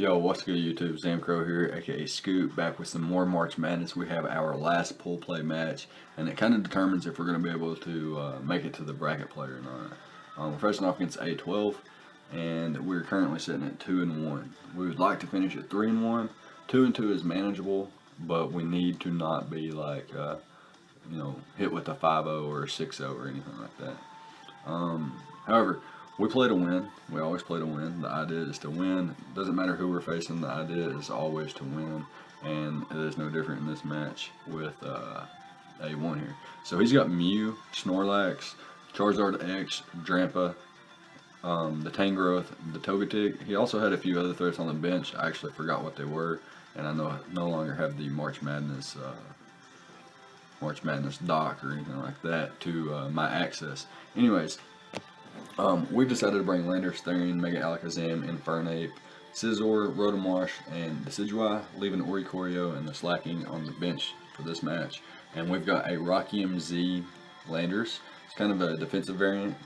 Yo, what's good YouTube? ZAMCRO here, aka Scoop, back with some more March Madness. We have our last pool play match, and it kind of determines if we're going to be able to make it to the bracket play or not. We're facing off against a12, and we're currently sitting at 2-1. We would like to finish at 3-1. 2-2 is manageable, but we need to not be like, hit with a 5-0 or a 6-0 or anything like that. However, we play to win. We always play to win. The idea is to win. Doesn't matter who we're facing. The idea is always to win, and it is no different in this match with A1 here. So he's got Mew, Snorlax, Charizard X, Drampa, the Tangrowth, the Togetic. He also had a few other threats on the bench. I actually forgot what they were, and I no longer have the March Madness doc or anything like that to my access. Anyways. We've decided to bring Landorus, Therian, Mega Alakazam, Infernape, Scizor, Rotomosh, and Decidueye, leaving Oricorio and the Slacking on the bench for this match. And we've got a Rockium Z Landorus. It's kind of a defensive variant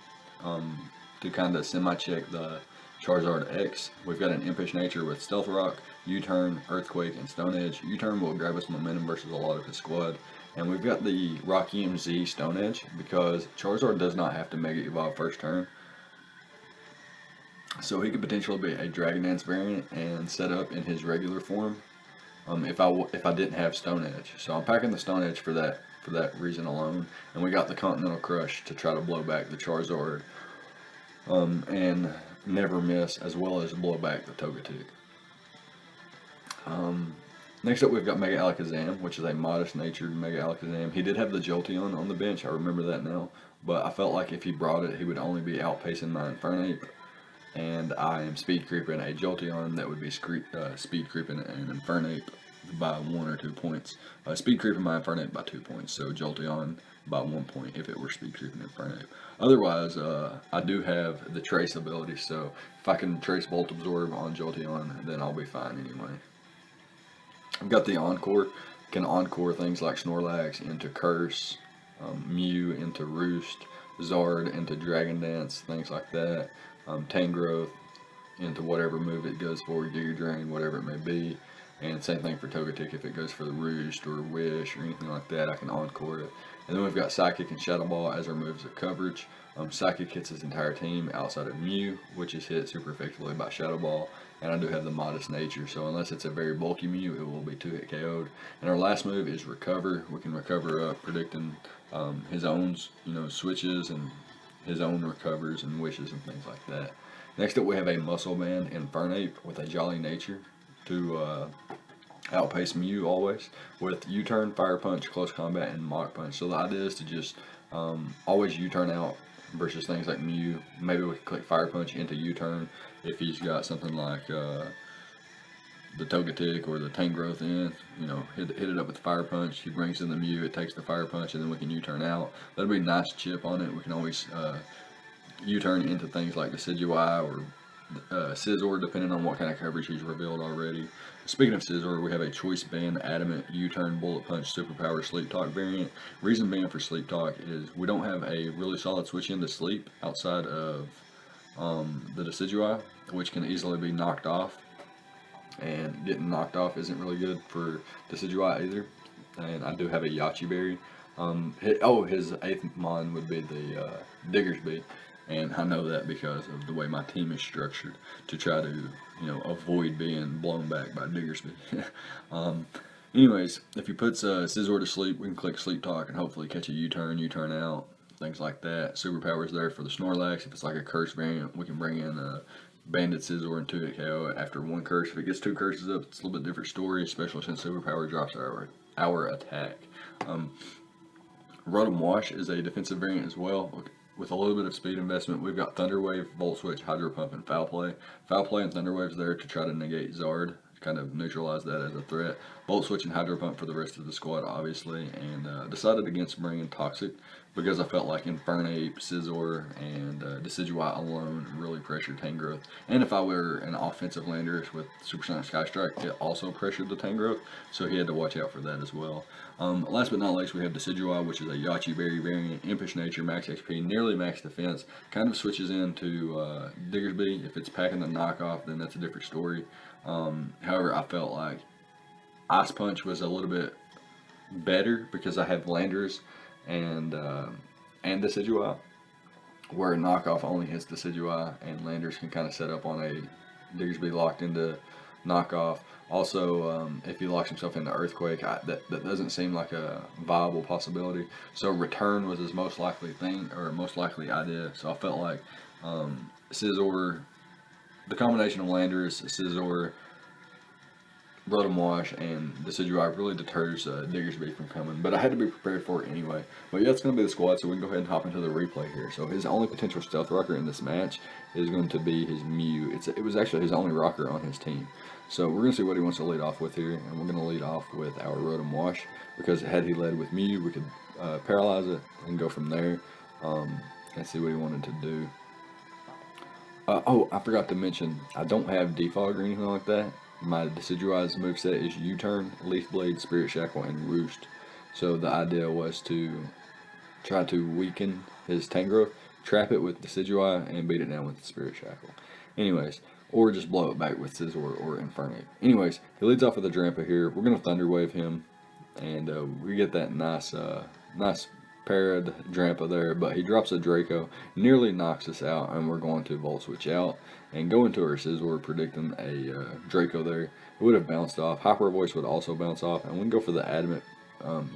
to kind of semi-check the Charizard X. We've got an Impish Nature with Stealth Rock, U-Turn, Earthquake, and Stone Edge. U-Turn will grab us momentum versus a lot of his squad. And we've got the Rockium Z Stone Edge because Charizard does not have to Mega Evolve first turn. So he could potentially be a Dragon Dance variant and set up in his regular form if I didn't have Stone Edge. So I'm packing the Stone Edge for that reason alone. And we got the Continental Crush to try to blow back the Charizard and never miss, as well as blow back the Togetic. Next up, we've got Mega Alakazam, which is a modest-natured Mega Alakazam. He did have the Jolteon on the bench, I remember that now, but I felt like if he brought it, he would only be outpacing my Infernape, and I am speed creeping a Jolteon that would be speed creeping an Infernape by 1 or 2 points. Speed creeping my Infernape by 2 points, so Jolteon by 1 point if it were speed creeping Infernape. Otherwise, I do have the Trace ability, so if I can Trace Bolt Absorb on Jolteon, then I'll be fine anyway. I've got the Encore, can Encore things like Snorlax into Curse, Mew into Roost, Zard into Dragon Dance, things like that, Tangrowth into whatever move it goes for, Giga Drain, whatever it may be, and same thing for Togetic if it goes for the Roost or Wish or anything like that, I can Encore it. And then we've got Psychic and Shadow Ball as our moves of coverage. Psychic hits his entire team outside of Mew, which is hit super effectively by Shadow Ball. And I do have the modest nature, so unless it's a very bulky Mew, it will be 2-hit KO'd. And our last move is Recover. We can recover up, predicting his own, switches and his own recovers and wishes and things like that. Next up, we have a Muscle Band Infernape with a Jolly Nature to outpace Mew always with U-Turn, Fire Punch, Close Combat, and Mach Punch. So the idea is to just always U-Turn out versus things like Mew. Maybe we can click Fire Punch into U-Turn if he's got something like the Togetic or the Tangrowth in. Hit it up with Fire Punch. He brings in the Mew, it takes the Fire Punch, and then we can U-Turn out. That'll be a nice chip on it. We can always U-Turn into things like the Decidueye or Scizor, depending on what kind of coverage he's revealed already. Speaking of Scizor, we have a Choice Band Adamant U-Turn Bullet Punch Superpower Sleep Talk variant. Reason being for Sleep Talk is we don't have a really solid switch into sleep outside of the Decidueye, which can easily be knocked off, and getting knocked off isn't really good for Decidueye either. And I do have a Yachi Berry. His 8th Mon would be the Diggersby. And I know that because of the way my team is structured to try to, avoid being blown back by Diggersby. Anyways, if he puts Scizor to sleep, we can click Sleep Talk and hopefully catch a U-Turn, U-Turn out, things like that. Superpowers there for the Snorlax. If it's like a curse variant, we can bring in Banded Scizor and 2-hit KO after 1 curse. If it gets 2 curses up, it's a little bit different story, especially since Superpower drops our attack. Rotom is a defensive variant as well. With a little bit of speed investment, we've got Thunder Wave, Volt Switch, Hydro Pump, and Foul Play. Foul Play and Thunder Wave's there to try to negate Zard, kind of neutralize that as a threat. Volt Switch and Hydro Pump for the rest of the squad, obviously, and decided against bringing Toxic because I felt like Infernape, Scizor, and Decidueye alone really pressured Tangrowth. And if I were an offensive Landorus with Supersonic Sky Strike, it also pressured the Tangrowth, so he had to watch out for that as well. Last but not least, we have Decidueye, which is a Yachi Berry variant, Impish Nature, max XP, nearly max defense, kind of switches into Diggersby. If it's packing the knockoff, then that's a different story. However, I felt like Ice Punch was a little bit better because I have Landers and Decidui, where knockoff only hits Decidui, and Landers can kind of set up on a Diggersby locked into knockoff. Also, if he locks himself into Earthquake, that doesn't seem like a viable possibility. So return was his most likely thing, or most likely idea. So I felt like Scizor, the combination of Landers, Scizor, Rotom Wash, and Decidui really deters Diggersby from coming. But I had to be prepared for it anyway. But yeah, it's going to be the squad, so we can go ahead and hop into the replay here. So his only potential Stealth Rocker in this match is going to be his Mew. It was actually his only rocker on his team. So we're going to see what he wants to lead off with here, and we're going to lead off with our Rotom Wash, because had he led with Mew, we could paralyze it and go from there and see what he wanted to do. Oh, I forgot to mention, I don't have Defog or anything like that. My Decidueye's moveset is U-Turn, Leaf Blade, Spirit Shackle, and Roost. So the idea was to try to weaken his Tangrowth, trap it with Decidueye, and beat it down with the Spirit Shackle. Anyways, or just blow it back with Scizor or Infernape. Anyways, he leads off with a Drampa here. We're going to Thunder Wave him, and we get that nice parried Drampa there, but he drops a Draco, nearly knocks us out, and we're going to Volt Switch out and go into our Scizor, predicting a Draco there. It would have bounced off. Hyper Voice would also bounce off, and we can go for the Adamant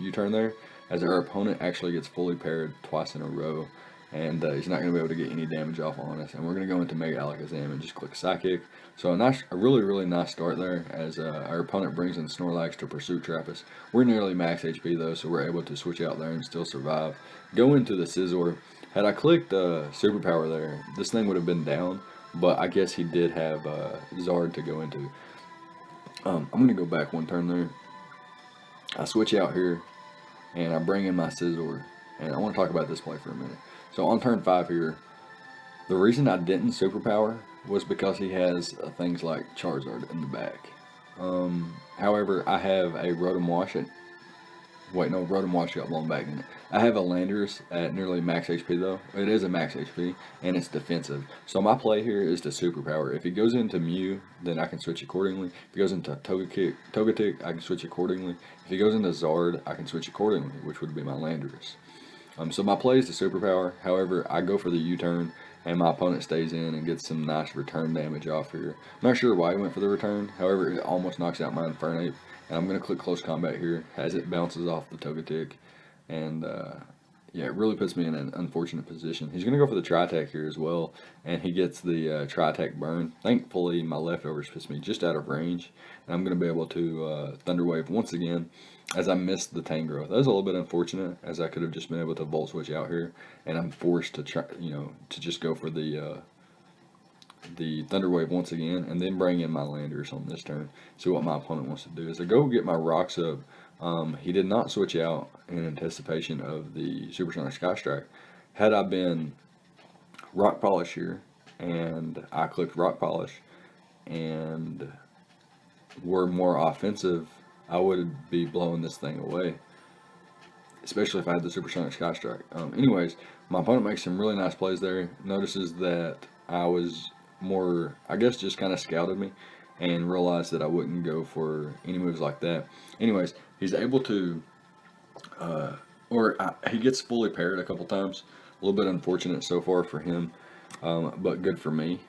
U-turn there, as our opponent actually gets fully parried twice in a row, and he's not going to be able to get any damage off on us. And we're going to go into Mega Alakazam and just click Psychic. So a really nice start there, as our opponent brings in Snorlax to pursue trap us. We're nearly max HP though, so we're able to switch out there and still survive. Go into the Scizor. Had I clicked Superpower there, this thing would have been down, but I guess he did have Zard to go into. I'm going to go back one turn there. I switch out here, and I bring in my Scizor. And I want to talk about this play for a minute. So on turn 5 here, the reason I didn't Superpower was because he has things like Charizard in the back. However, I have a Rotom Wash at... Wait, no, Rotom Wash got blown back in it. I have a Landers at nearly max HP though. It is a max HP, and it's defensive. So my play here is to Superpower. If he goes into Mew, then I can switch accordingly. If he goes into Togetic, I can switch accordingly. If he goes into Zard, I can switch accordingly, which would be my Landers. So my play is to Superpower. However, I go for the U-turn, and my opponent stays in and gets some nice return damage off here. I'm not sure why he went for the return. However, it almost knocks out my Infernape. And I'm going to click Close Combat here as it bounces off the Togetic. And yeah, it really puts me in an unfortunate position. He's going to go for the Tri-Attack here as well, and he gets the Tri-Attack burn. Thankfully, my leftovers puts me just out of range, and I'm going to be able to Thunder Wave once again, as I missed the Tangrowth. That was a little bit unfortunate, as I could have just been able to Volt Switch out here, and I'm forced to try, to just go for the Thunder Wave once again, and then bring in my Landers on this turn. See what my opponent wants to do. As I go get my Rocks up, he did not switch out in anticipation of the Supersonic Sky Strike. Had I been Rock Polish here, and I clicked Rock Polish, and were more offensive, I would be blowing this thing away, especially if I had the Supersonic Sky Strike. Anyways, my opponent makes some really nice plays there. Notices that I was more, I guess, just kind of scouted me and realized that I wouldn't go for any moves like that. Anyways, he's able to, he gets fully parried a couple times. A little bit unfortunate so far for him, but good for me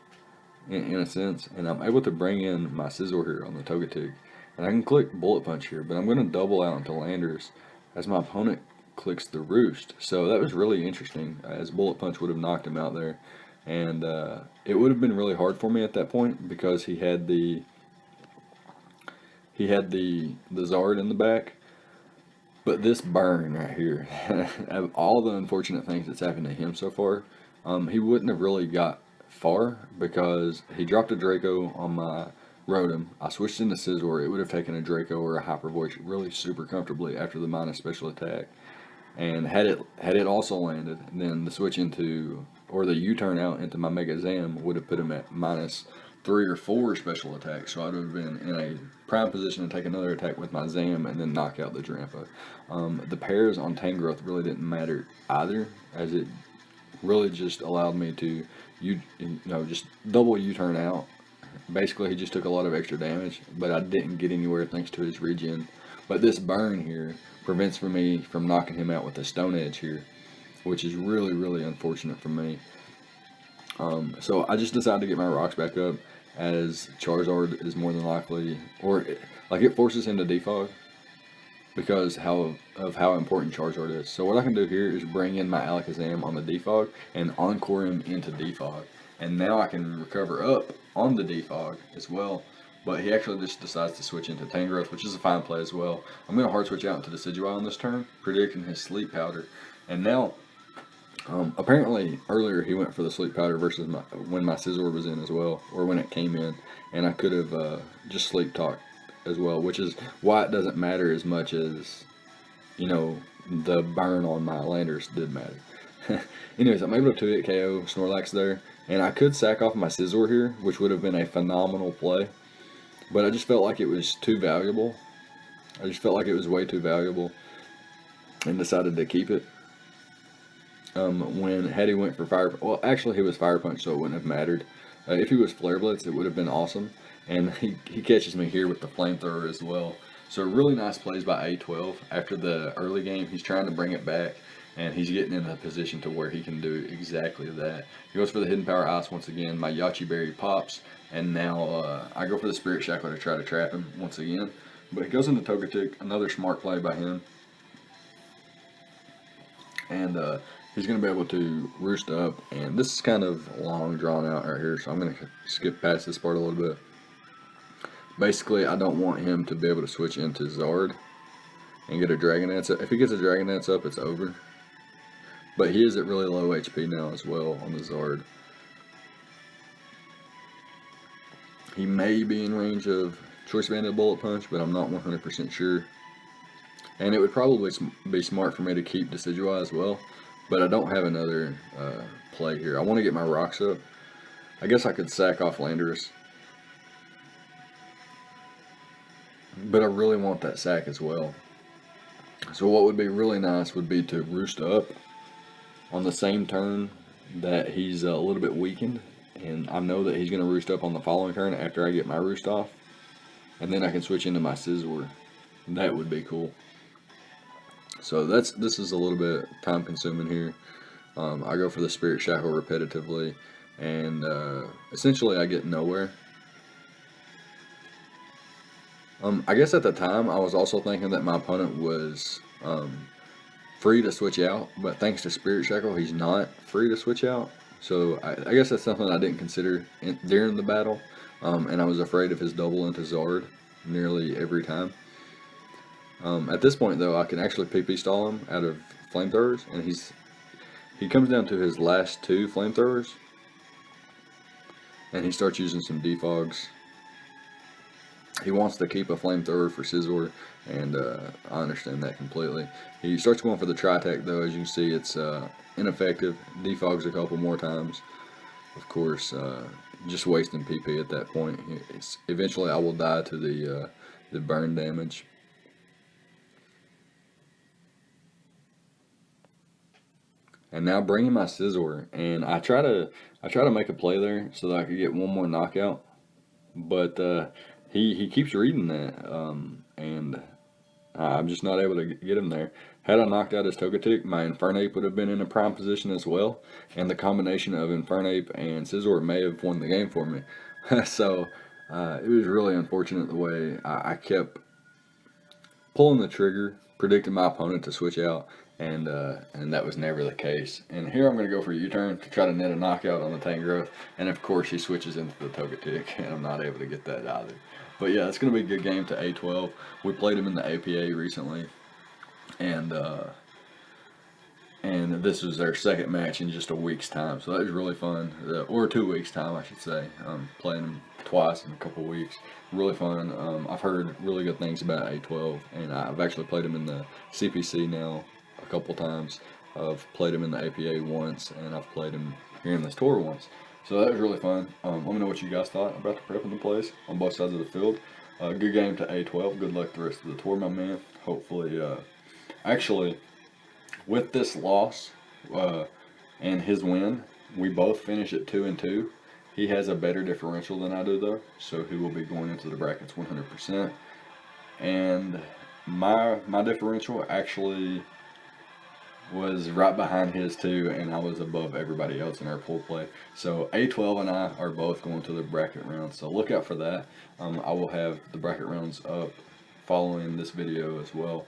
in a sense. And I'm able to bring in my Scizor here on the Togetic. And I can click Bullet Punch here, but I'm going to double out into Landers as my opponent clicks the Roost. So that was really interesting, as Bullet Punch would have knocked him out there. And it would have been really hard for me at that point, because he had the Zard in the back. But this burn right here, of all the unfortunate things that's happened to him so far, he wouldn't have really got far, because he dropped a Draco on my Rotom. I switched into Scizor. It would have taken a Draco or a Hyper Voice really super comfortably after the minus special attack. And had it also landed, then the switch into, or the U-turn out into my Mega Zam would have put him at minus 3 or 4 special attacks. So I would have been in a prime position to take another attack with my Zam and then knock out the Drampa. The pairs on Tangrowth really didn't matter either, as it really just allowed me to just double U-turn out Basically, he just took a lot of extra damage, but I didn't get anywhere thanks to his regen. But this burn here prevents me from knocking him out with the Stone Edge here, which is really, really unfortunate for me. So I just decided to get my rocks back up, as Charizard is more than likely, or like it forces him to defog because of how important Charizard is. So what I can do here is bring in my Alakazam on the defog and encore him into defog, and now I can recover up on the defog as well. But he actually just decides to switch into Tangrowth, which is a fine play as well. I'm going to hard switch out into Decidueye on this turn, predicting his Sleep Powder. And now, apparently earlier he went for the Sleep Powder versus when my Scizor was in as well, or when it came in, and I could have just Sleep Talked as well, which is why it doesn't matter as much as, the burn on my Landers did matter. Anyways, I'm able to 2-hit KO Snorlax there, and I could sack off my Scizor here, which would have been a phenomenal play. But I just felt like it was too valuable. I just felt like it was way too valuable and decided to keep it. Had he went for Fire... Well, actually, he was Fire Punch, so it wouldn't have mattered. If he was Flare Blitz, it would have been awesome. And he catches me here with the Flamethrower as well. So really nice plays by A12. After the early game, he's trying to bring it back, and he's getting in a position to where he can do exactly that. He goes for the Hidden Power Ice once again. My Yachi Berry pops. And now I go for the Spirit Shackle to try to trap him once again. But he goes into Togetic, another smart play by him. And he's going to be able to roost up. And this is kind of long, drawn out right here, so I'm going to skip past this part a little bit. Basically, I don't want him to be able to switch into Zard and get a Dragonance up. If he gets a Dragonance up, it's over. But he is at really low HP now as well on the Zard. He may be in range of Choice Banded Bullet Punch, but I'm not 100% sure. And it would probably be smart for me to keep Decidueye as well, but I don't have another play here. I want to get my rocks up. I guess I could sack off Landorus, but I really want that sack as well. So what would be really nice would be to roost up on the same turn that he's a little bit weakened. And I know that he's going to roost up on the following turn after I get my roost off. And then I can switch into my Scizor. That would be cool. So this is a little bit time consuming here. I go for the Spirit Shackle repetitively. And essentially I get nowhere. I guess at the time I was also thinking that my opponent was free to switch out. But thanks to Spirit Shackle, he's not free to switch out. So I guess that's something I didn't consider during the battle, and I was afraid of his double into Zard nearly every time. At this point, though, I can actually PP stall him out of Flamethrowers, and he comes down to his last 2 Flamethrowers, and he starts using some defogs. He wants to keep a Flamethrower for Scizor, and I understand that completely. He starts going for the Tri-Attack, though. As you can see, it's ineffective. Defogs a couple more times. Of course, just wasting PP at that point. Eventually I will die to the burn damage. And now bringing my Scizor, and I try to make a play there so that I could get one more knockout, but he keeps reading that, and I'm just not able to get him there. Had I knocked out his Togetic, my Infernape would have been in a prime position as well, and the combination of Infernape and Scizor may have won the game for me. So it was really unfortunate the way I kept pulling the trigger, predicting my opponent to switch out, and that was never the case. And here I'm going to go for a U-turn to try to net a knockout on the Tangrowth, and of course he switches into the Togetic, and I'm not able to get that either. But yeah, it's going to be a good game to A12. We played him in the APA recently, and this was their second match in just a week's time, so that was really fun. Or 2 weeks' time, I should say. Playing him twice in a couple of weeks, really fun. I've heard really good things about A12, and I've actually played him in the CPC now a couple times. I've played him in the APA once, and I've played him here in this tour once. So that was really fun. Let me know what you guys thought about the prep and the plays on both sides of the field. Good game to A12. Good luck the rest of the tour, my man. Hopefully, actually, with this loss and his win, we both finish at 2-2, He has a better differential than I do though, so he will be going into the brackets 100%. And my differential actually was right behind his too, and I was above everybody else in our pool play. So A12 and I are both going to the bracket rounds, so look out for that. I will have the bracket rounds up following this video as well.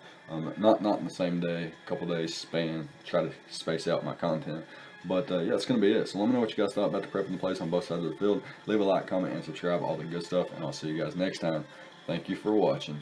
Not in the same day, a couple days span, try to space out my content. But yeah, that's going to be it. So let me know what you guys thought about the prep and the plays on both sides of the field. Leave a like, comment, and subscribe, all the good stuff, and I'll see you guys next time. Thank you for watching.